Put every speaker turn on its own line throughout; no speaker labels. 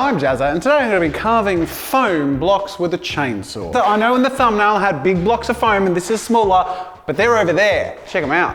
I'm Jazza, and today I'm going to be carving foam blocks with a chainsaw. So I know in the thumbnail I had big blocks of foam and this is smaller, but they're over there. Check them out.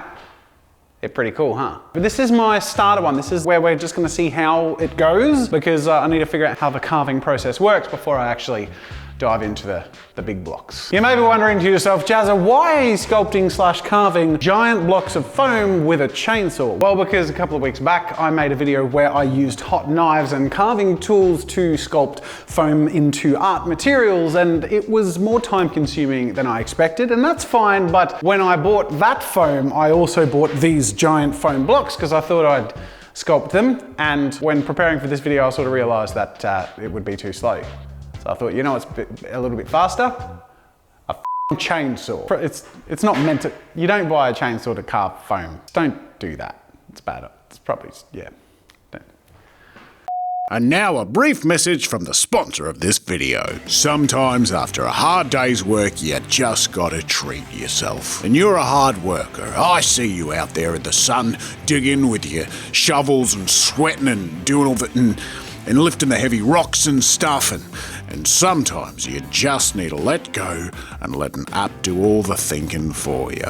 They're pretty cool, huh? But this is my starter one. This is where we're just going to see how it goes because I need to figure out how the carving process works before I actually dive into the big blocks. You may be wondering to yourself, Jazza, why are you sculpting / carving giant blocks of foam with a chainsaw? Well, because a couple of weeks back, I made a video where I used hot knives and carving tools to sculpt foam into art materials, and it was more time consuming than I expected, and that's fine, but when I bought that foam, I also bought these giant foam blocks because I thought I'd sculpt them, and when preparing for this video, I sort of realized that it would be too slow. So I thought, you know what's a little bit faster? A chainsaw. It's not meant to, you don't buy a chainsaw to carve foam. Don't do that. It's bad. It's probably, yeah. Don't.
And now a brief message from the sponsor of this video. Sometimes after a hard day's work, you just gotta treat yourself. And you're a hard worker. I see you out there in the sun, digging with your shovels and sweating and doing all that and lifting the heavy rocks and stuff, and sometimes you just need to let go and let an app do all the thinking for you.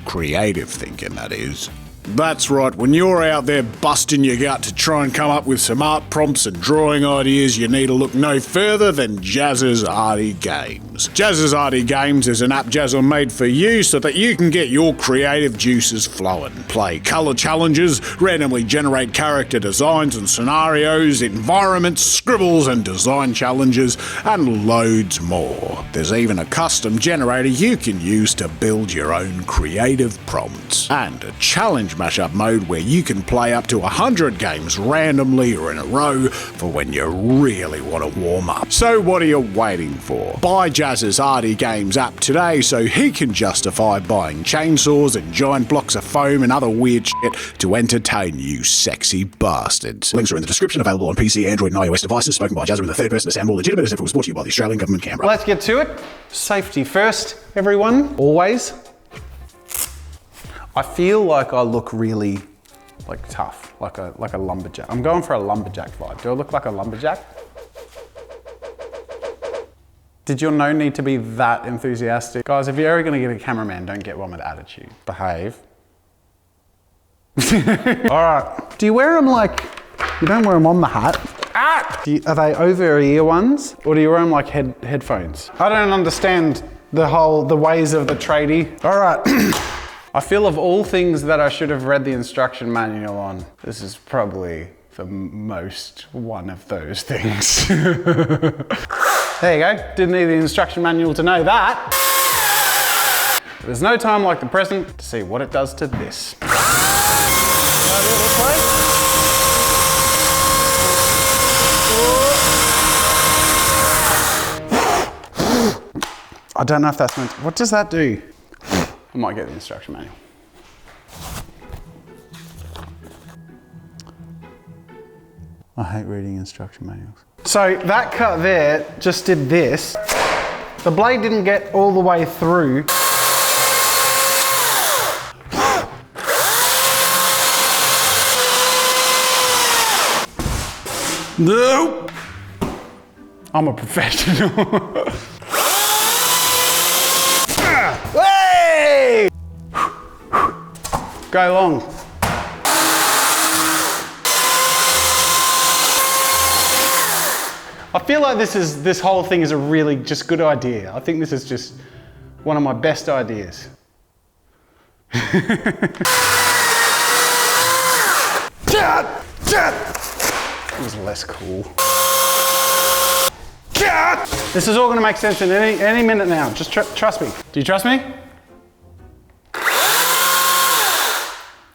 Creative thinking, that is. That's right, when you're out there busting your gut to try and come up with some art prompts and drawing ideas, you need to look no further than JAZZA'S Arty Games. JAZZA'S Arty Games is an app Jazza made for you so that you can get your creative juices flowing. Play colour challenges, randomly generate character designs and scenarios, environments, scribbles and design challenges, and loads more. There's even a custom generator you can use to build your own creative prompts. And a challenge mashup mode where you can play up to 100 games randomly or in a row for when you really want to warm up. So what are you waiting for? Buy JAZZA'S Arty Games app today so he can justify buying chainsaws and giant blocks of foam and other weird shit to entertain you sexy bastards. Links are in the description, available on PC, Android and iOS devices, spoken by Jazza in the third person to sound more legitimate as if it was brought to you by the Australian Government Canberra.
Let's get to it. Safety first, everyone, always. I feel like I look really tough, like a lumberjack. I'm going for a lumberjack vibe. Do I look like a lumberjack? Did your no need to be that enthusiastic? Guys, if you're ever gonna get a cameraman, don't get one with attitude. Behave. All right. Do you wear them you don't wear them on the hat? Ah! Are they over-ear ones? Or do you wear them like headphones? I don't understand the ways of the tradie. All right. I feel of all things that I should have read the instruction manual on, this is probably the most one of those things. There you go, didn't need the instruction manual to know that. There's no time like the present to see what it does to this. Can I do it this way? I don't know if that's meant to, what does that do? I might get the instruction manual. I hate reading instruction manuals. So that cut there just did this. The blade didn't get all the way through. No! I'm a professional. Go long. I feel like this whole thing is a really just good idea. I think this is just one of my best ideas. It was less cool. This is all going to make sense in any minute now. Just trust me. Do you trust me?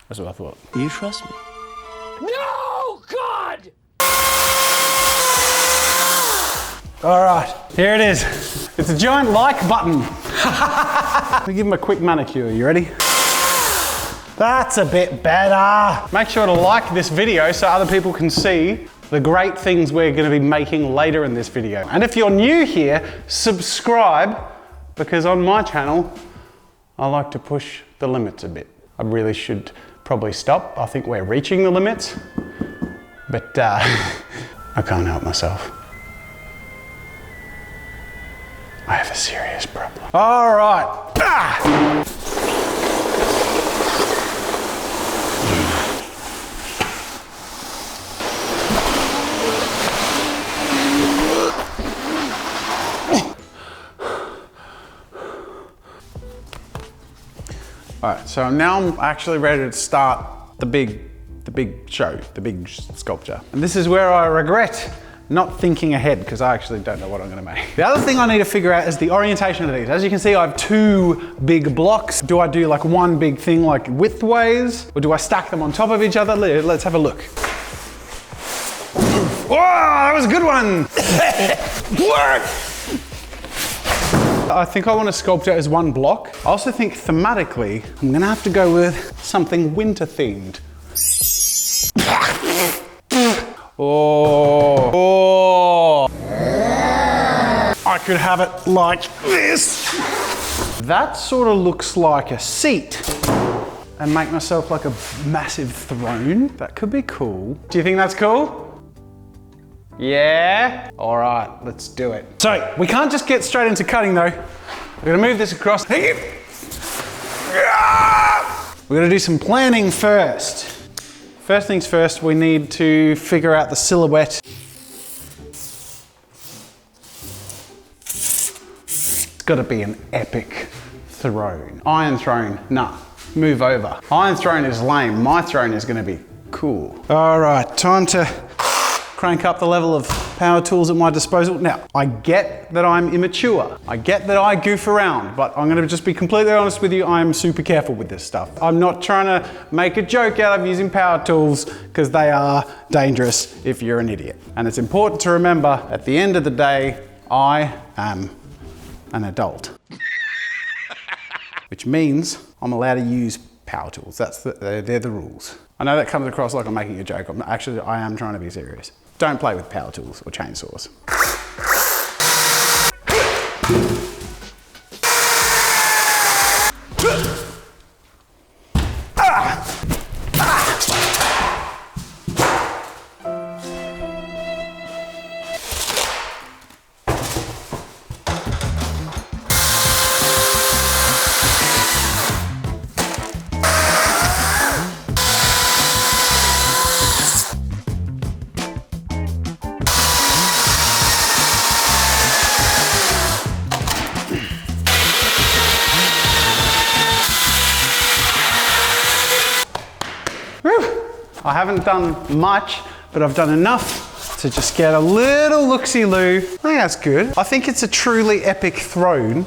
That's what I thought.
Do you trust me?
No, God!
All right, here it is. It's a giant like button. Let me give him a quick manicure. You ready? That's a bit better. Make sure to like this video so other people can see the great things we're going to be making later in this video. And if you're new here, subscribe, because on my channel, I like to push the limits a bit. I really should probably stop. I think we're reaching the limits, but I can't help myself. I have a serious problem. All right. Ah! All right, so now I'm actually ready to start the big show, the big sculpture. And this is where I regret not thinking ahead because I actually don't know what I'm gonna make. The other thing I need to figure out is the orientation of these. As you can see, I have two big blocks. Do I do like one big thing like widthways, or do I stack them on top of each other? Let's have a look. Whoa, that was a good one. Work! I think I want to sculpt it as one block. I also think thematically, I'm gonna have to go with something winter themed. Oh. I could have it like this. That sort of looks like a seat. And make myself like a massive throne. That could be cool. Do you think that's cool? Yeah? All right, let's do it. So, we can't just get straight into cutting though. We're gonna move this across. We're gonna do some planning first. First things first, we need to figure out the silhouette. It's gotta be an epic throne. Iron throne, nah, move over. Iron throne is lame, my throne is gonna be cool. All right, time to crank up the level of power tools at my disposal. Now, I get that I'm immature. I get that I goof around, but I'm gonna just be completely honest with you, I'm super careful with this stuff. I'm not trying to make a joke out of using power tools because they are dangerous if you're an idiot. And it's important to remember, at the end of the day, I am an adult. Which means I'm allowed to use power tools. They're the rules. I know that comes across like I'm making a joke. I am trying to be serious. Don't play with power tools or chainsaws. I haven't done much, but I've done enough to just get a little look-see-loo. I think that's good. I think it's a truly epic throne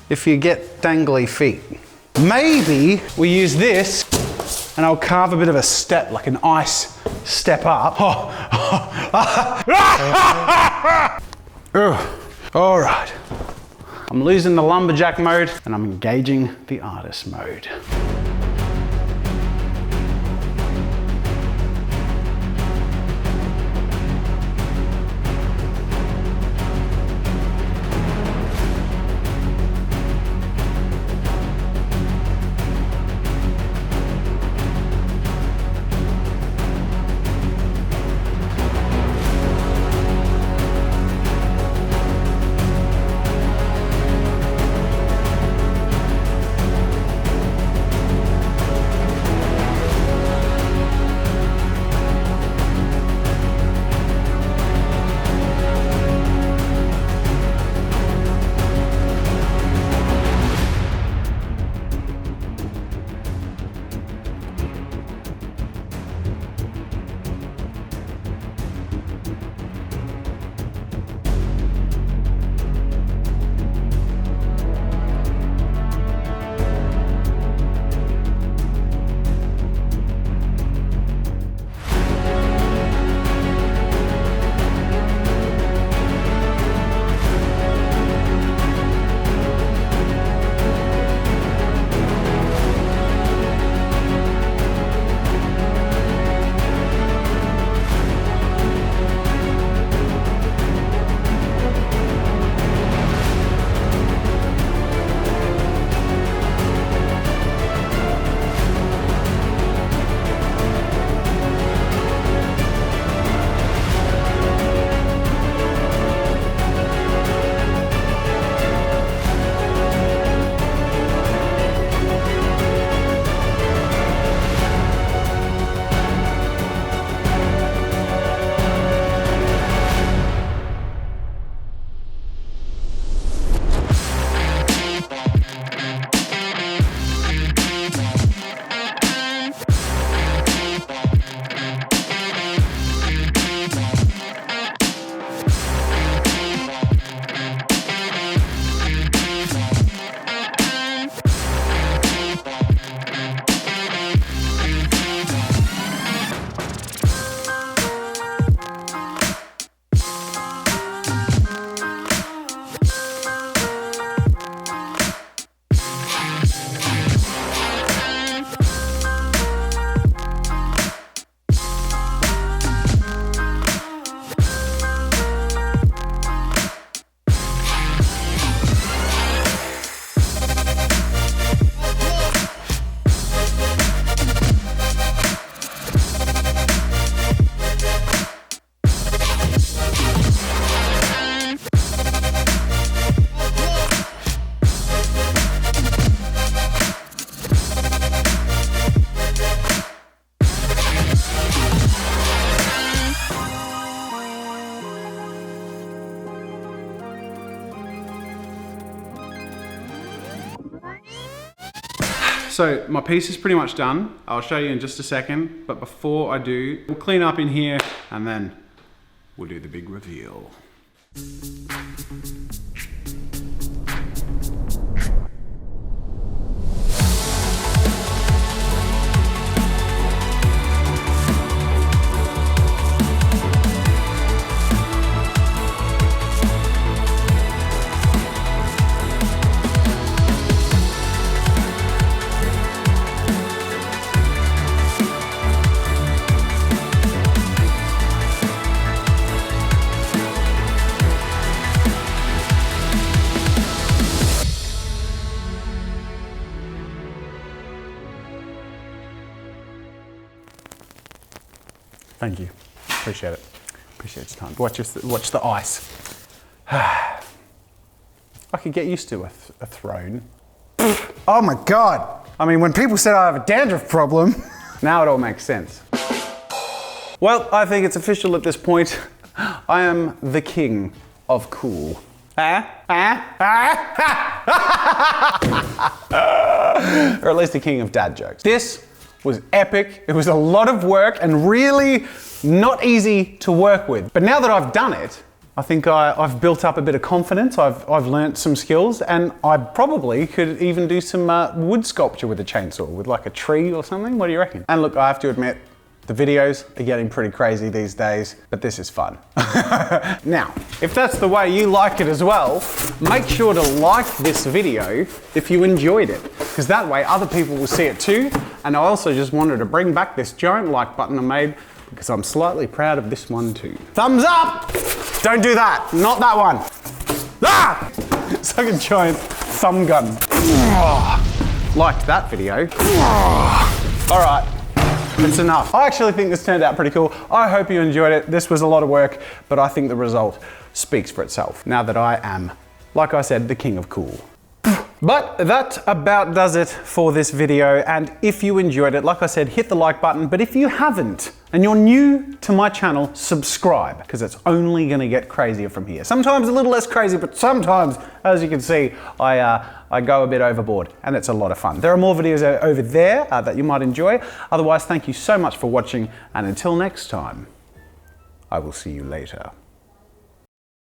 if you get dangly feet. Maybe we use this and I'll carve a bit of a step, like an ice step up. All right. I'm losing the lumberjack mode and I'm engaging the artist mode. So my piece is pretty much done. I'll show you in just a second, but before I do, we'll clean up in here and then we'll do the big reveal. Thank you. Appreciate it. Appreciate your time. Watch the ice. I could get used to a throne. Oh my God. I mean, when people said I have a dandruff problem, now it all makes sense. Well, I think it's official at this point. I am the king of cool. Or at least the king of dad jokes. This was epic. It was a lot of work and really not easy to work with. But now that I've done it, I think I've built up a bit of confidence. I've learnt some skills, and I probably could even do some wood sculpture with a chainsaw, with like a tree or something. What do you reckon? And look, I have to admit, the videos are getting pretty crazy these days, but this is fun. Now, if that's the way you like it as well, make sure to like this video if you enjoyed it, because that way other people will see it too. And I also just wanted to bring back this giant like button I made because I'm slightly proud of this one too. Thumbs up! Don't do that, not that one. Ah! It's like a giant thumb gun. Liked that video. All right. It's enough. I actually think this turned out pretty cool. I hope you enjoyed it. This was a lot of work, but I think the result speaks for itself. Now that I am, like I said, the king of cool. But that about does it for this video. And if you enjoyed it, like I said, hit the like button. But if you haven't, and you're new to my channel, subscribe, because it's only gonna get crazier from here. Sometimes a little less crazy, but sometimes, as you can see, I go a bit overboard, and it's a lot of fun. There are more videos over there that you might enjoy. Otherwise, thank you so much for watching, and until next time, I will see you later.